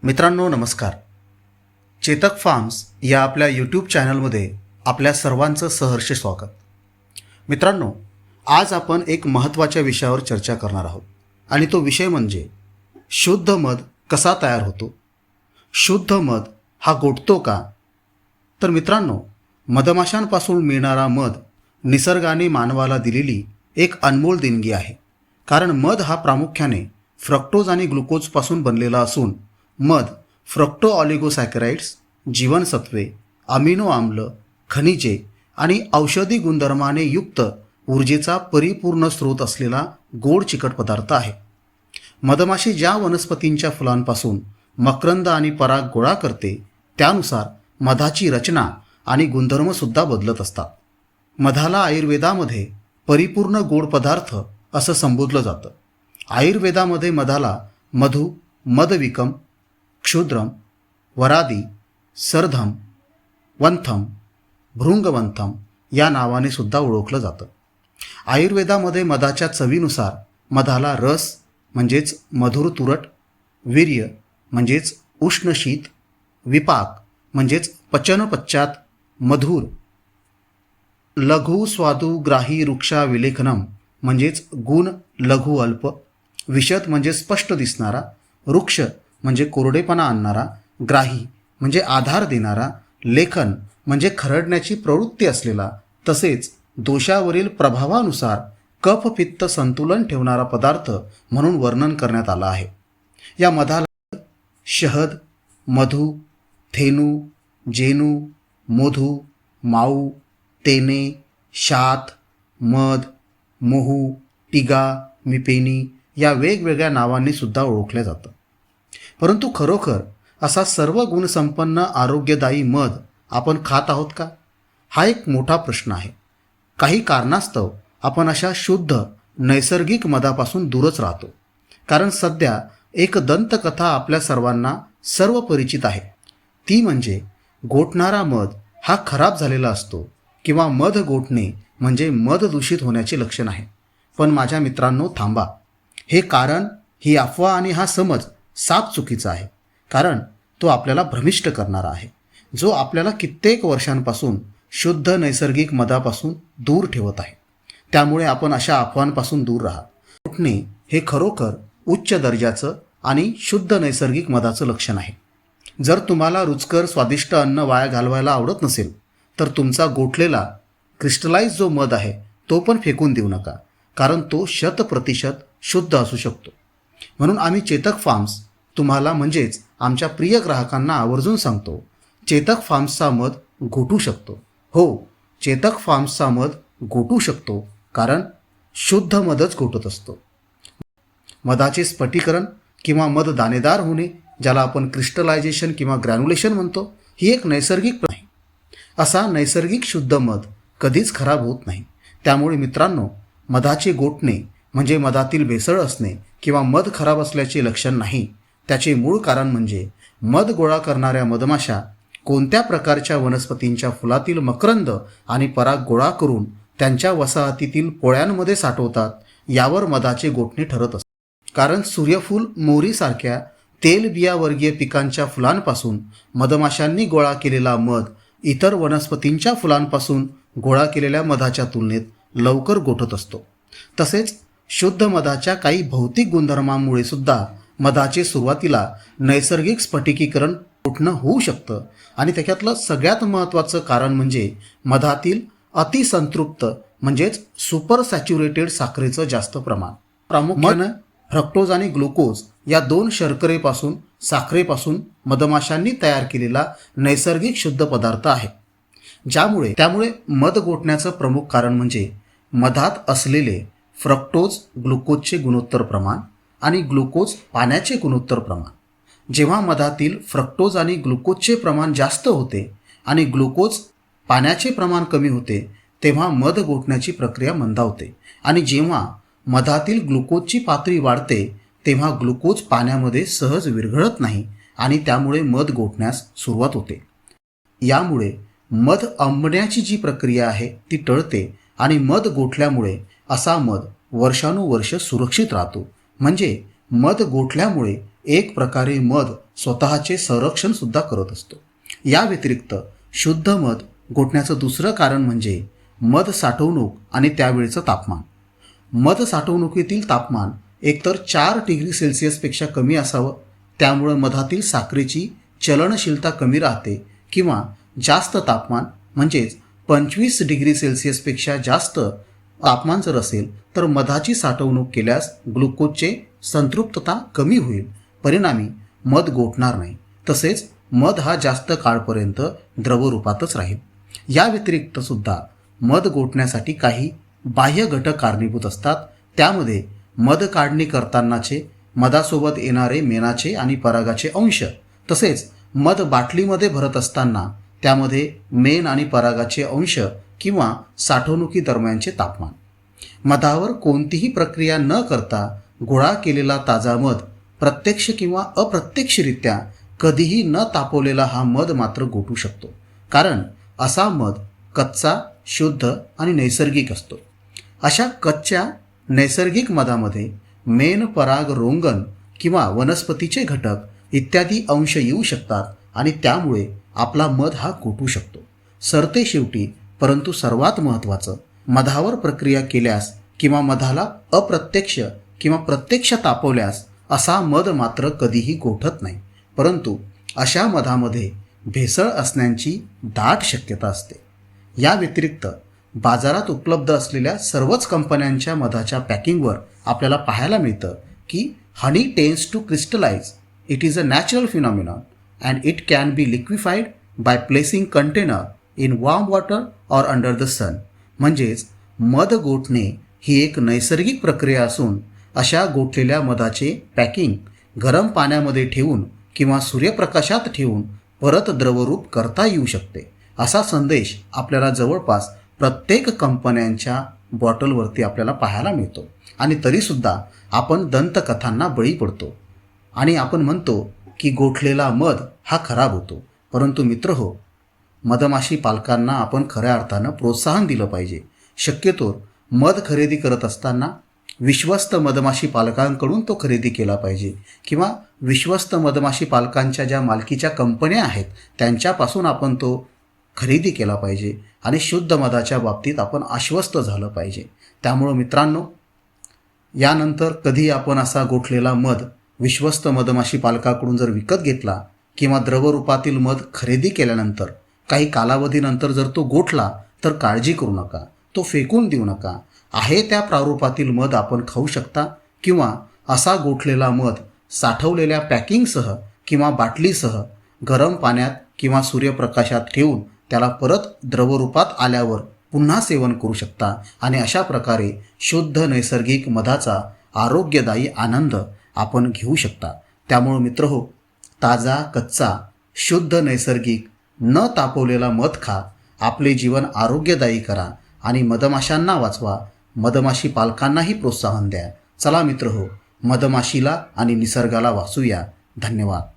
मित्रांनो नमस्कार. चेतक फार्म्स या आपल्या यूट्यूब चॅनलमध्ये आपल्या सर्वांचं सहर्ष स्वागत. मित्रांनो, आज आपण एक महत्त्वाच्या विषयावर चर्चा करणार आहोत आणि तो विषय म्हणजे शुद्ध मध कसा तयार होतो. शुद्ध मध हा गोठतो का? तर मित्रांनो, मधमाशांपासून मिळणारा मध निसर्गाने मानवाला दिलेली एक अनमोल देणगी आहे. कारण मध हा प्रामुख्याने फ्रक्टोज आणि ग्लुकोजपासून बनलेला असून मध फ्रक्टो ऑलिगोसॅकराइड्स, जीवनसत्वे, अमिनो आम्ल, खनिजे आणि औषधी गुणधर्माने युक्त ऊर्जेचा परिपूर्ण स्रोत असलेला गोड चिकट पदार्थ आहे. मधमाशी ज्या वनस्पतींच्या फुलांपासून मकरंद आणि पराग गोळा करते त्यानुसार मधाची रचना आणि गुणधर्मसुद्धा बदलत असतात. मधाला आयुर्वेदामध्ये परिपूर्ण गोड पदार्थ असं संबोधलं जातं. आयुर्वेदामध्ये मधाला मधु, मदविकम, क्षुद्रम, वरादी, सरधम, वंथम, भृंगवंथम या नावाने सुद्धा ओळखलं जातं. आयुर्वेदामध्ये मधाच्या चवीनुसार मधाला रस म्हणजेच मधुर तुरट, वीर्य म्हणजेच उष्ण शीत, विपाक म्हणजेच पचनपश्चात मधुर, लघु स्वादु ग्राही वृक्षा विलेखनम म्हणजेच गुण लघु अल्प, विशद म्हणजे स्पष्ट दिसणारा, वृक्ष म्हणजे कोरडेपणा आणणारा, ग्राही म्हणजे आधार देणारा, लेखन म्हणजे खरडण्याची प्रवृत्ती असलेला, तसेच दोषावरील प्रभावानुसार कफ पित्त संतुलन ठेवणारा पदार्थ म्हणून वर्णन करण्यात आलं आहे. या मधाला शहद, मधु, धेनू, जेनू, मोधू, माऊ, तेने, शात, मध, मोहू, टिगा, मिपेनी या वेगवेगळ्या नावांनी सुद्धा ओळखलं जातं. परंतु खरोखर असा सर्व गुणसंपन्न आरोग्यदायी मध आपण खात आहोत का? हा एक मोठा प्रश्न आहे. काही कारणास्तव आपण अशा शुद्ध नैसर्गिक मधापासून दूरच राहतो. कारण सध्या एक दंतकथा आपल्या सर्वांना सर्व परिचित आहे. ती म्हणजे गोठणारा मध हा खराब झालेला असतो किंवा मध गोठणे म्हणजे मध दूषित होण्याचे लक्षण आहे. पण माझ्या मित्रांनो थांबा. हे कारण, ही अफवा आणि हा समज साफ चुकीचा आहे. कारण तो आपल्याला भ्रमिष्ट करणारा आहे, जो आपल्याला कित्येक वर्षांपासून शुद्ध नैसर्गिक मधापासून दूर ठेवत आहे. त्यामुळे आपण अशा अफवांपासून दूर राहा. गोठणे हे खरोखर उच्च दर्जाचं आणि शुद्ध नैसर्गिक मधाचं लक्षण आहे. जर तुम्हाला रुचकर स्वादिष्ट अन्न वाया घालवायला आवडत नसेल तर तुमचा गोठलेला क्रिस्टलाइज जो मध आहे तो पण फेकून देऊ नका. कारण तो 100% शुद्ध असू शकतो. म्हणून आम्ही चेतक फार्म्स तुम्हाला म्हणजेच आमच्या प्रिय ग्राहकांना आवर्जून सांगतो, चेतक फार्म्सचा मध गोठू शकतो. हो, चेतक फार्म्सचा मध गोठू शकतो कारण शुद्ध मधच गोठत असतो. मधाचे स्फटिकरण किंवा मध दाणेदार होणे, ज्याला आपण क्रिस्टलायझेशन किंवा ग्रॅन्युलेशन म्हणतो, ही एक नैसर्गिक प्रक्रिया आहे. असा नैसर्गिक शुद्ध मध कधीच खराब होत नाही. त्यामुळे मित्रांनो, मधाचे गोठणे म्हणजे मधातील भेसळ असणे किंवा मध खराब असल्याचे लक्षण नाही. त्याचे मूळ कारण म्हणजे मध गोळा करणाऱ्या मधमाशा कोणत्या प्रकारच्या वनस्पतींच्या फुलातील मकरंद आणि पराग गोळा करून त्यांच्या वसाहतीतील पोळ्यांमध्ये साठवतात यावर मधाचे गोठणे ठरत असते. कारण सूर्यफूल, मोहरीसारख्या तेलबियावर्गीय पिकांच्या फुलांपासून मधमाशांनी गोळा केलेला मध इतर वनस्पतींच्या फुलांपासून गोळा केलेल्या मधाच्या तुलनेत लवकर गोठत असतो. तसेच शुद्ध मधाच्या काही भौतिक गुणधर्मांमुळे सुद्धा मधाचे सुरुवातीला नैसर्गिक स्फटिकीकरण गोठणं होऊ शकतं. आणि त्याच्यातलं सगळ्यात महत्त्वाचं कारण म्हणजे मधातील अतिसंतृप्त म्हणजेच सुपर सॅच्युरेटेड साखरेचं जास्त प्रमाण. प्रामुख्यानं फ्रक्टोज आणि ग्लुकोज या दोन शर्करेपासून, साखरेपासून मधमाशांनी तयार केलेला नैसर्गिक शुद्ध पदार्थ आहे. त्यामुळे मध गोठण्याचं प्रमुख कारण म्हणजे मधात असलेले फ्रक्टोज ग्लुकोजचे गुणोत्तर प्रमाण आणि ग्लुकोज पाण्याचे गुणोत्तर प्रमाण. जेव्हा मधातील फ्रक्टोज आणि ग्लुकोजचे प्रमाण जास्त होते आणि ग्लुकोज पाण्याचे प्रमाण कमी होते तेव्हा मध गोठण्याची प्रक्रिया मंदावते. आणि जेव्हा मधातील ग्लुकोजची पातळी वाढते तेव्हा ग्लुकोज पाण्यामध्ये सहज विरघळत नाही आणि त्यामुळे मध गोठण्यास सुरुवात होते. यामुळे मध आंबण्याची जी प्रक्रिया आहे ती टळते आणि मध गोठल्यामुळे असा मध वर्षानुवर्ष सुरक्षित राहतो. म्हणजे मध गोठल्यामुळे एक प्रकारे मध स्वतःचे संरक्षण सुद्धा करत असतो. या व्यतिरिक्त शुद्ध मध गोठण्याचं दुसरं कारण म्हणजे मध साठवणूक आणि त्यावेळचं तापमान. मध साठवणुकीतील तापमान एकतर 4 डिग्री सेल्सिअसपेक्षा कमी असावं, त्यामुळं मधातील साखरेची चलनशीलता कमी राहते, किंवा जास्त तापमान म्हणजेच 25 डिग्री सेल्सिअसपेक्षा जास्त तापमान जर असेल तर मधाची साठवणूक केल्यास ग्लुकोजचे संतृप्तता कमी होईल, परिणामी मध गोठणार नाही. तसेच मध हा जास्त काळपर्यंत द्रवरूपातच राहील. या व्यतिरिक्त सुद्धा मध गोठण्यासाठी काही बाह्य घटक कारणीभूत असतात. त्यामध्ये मध काढणी करतानाचे मधासोबत येणारे मेणाचे आणि परागाचे अंश, तसेच मध बाटलीमध्ये भरत असताना त्यामध्ये मेण आणि परागाचे अंश किंवा साठवणुकी दरम्यानचे तापमान. मधावर कोणतीही प्रक्रिया न करता गोळा केलेला ताजा मध प्रत्यक्ष किंवा अप्रत्यक्षरित्या कधीही न तापवलेला हा मध मात्र गोठू शकतो, कारण असा मध कच्चा, शुद्ध आणि नैसर्गिक असतो. अशा कच्च्या नैसर्गिक मधामध्ये मेण, पराग, रोंगण किंवा वनस्पतीचे घटक इत्यादी अंश येऊ शकतात आणि त्यामुळे आपला मध हा गोठू शकतो. सरते शेवटी परंतु सर्वात महत्त्वाचं, मधावर प्रक्रिया केल्यास किंवा मधाला अप्रत्यक्ष किंवा प्रत्यक्ष तापवल्यास असा मध मात्र कधीही गोठत नाही, परंतु अशा मधामध्ये भेसळ असण्याची दाट शक्यता असते. या व्यतिरिक्त बाजारात उपलब्ध असलेल्या सर्वच कंपन्यांच्या मधाच्या पॅकिंगवर आपल्याला पाहायला मिळतं की honey tends to crystallize. It is a natural phenomenon and it can be liquefied by placing container in warm water or under the sun. म्हणजेच मध गोठणे ही एक नैसर्गिक प्रक्रिया असून अशा गोठलेल्या मधाचे पॅकिंग गरम पाण्यामध्ये ठेवून किंवा सूर्यप्रकाशात ठेवून परत द्रवरूप करता येऊ शकते. असा संदेश आपल्याला जवळपास प्रत्येक कंपन्यांच्या बॉटलवरती आपल्याला पाहायला मिळतो. आणि तरीसुद्धा आपण दंतकथांना बळी पडतो आणि आपण म्हणतो की गोठलेला मध हा खराब होतो. परंतु मित्रहो, मधमाशी पालकांना आपण खऱ्या अर्थानं प्रोत्साहन दिलं पाहिजे. शक्यतोवर मध खरेदी करत असताना विश्वस्त मधमाशी पालकांकडून तो खरेदी केला पाहिजे, किंवा विश्वस्त मधमाशी पालकांच्या ज्या मालकीच्या कंपन्या आहेत त्यांच्यापासून आपण तो खरेदी केला पाहिजे आणि शुद्ध मधाच्या बाबतीत आपण आश्वस्त झालं पाहिजे. त्यामुळं मित्रांनो, यानंतर कधी आपण असा गोठलेला मध विश्वस्त मधमाशी पालकाकडून जर विकत घेतला किंवा द्रवरूपातील मध खरेदी केल्यानंतर काही कालावधीनंतर जर तो गोठला तर काळजी करू नका, तो फेकून देऊ नका. आहे त्या प्रारूपातील मध आपण खाऊ शकता, किंवा असा गोठलेला मध साठवलेल्या पॅकिंगसह किंवा बाटलीसह गरम पाण्यात किंवा सूर्यप्रकाशात ठेवून त्याला परत द्रवरूपात आल्यावर पुन्हा सेवन करू शकता आणि अशा प्रकारे शुद्ध नैसर्गिक मधाचा आरोग्यदायी आनंद आपण घेऊ शकता. त्यामुळे मित्रहो, ताजा, कच्चा, शुद्ध नैसर्गिक न तापवलेला मध खा, आपले जीवन आरोग्यदायी करा आणि मधमाशांना वाचवा, मधमाशी पालकांनाही प्रोत्साहन द्या. चला मित्रहो, मधमाशीला आणि निसर्गाला वाचूया. धन्यवाद.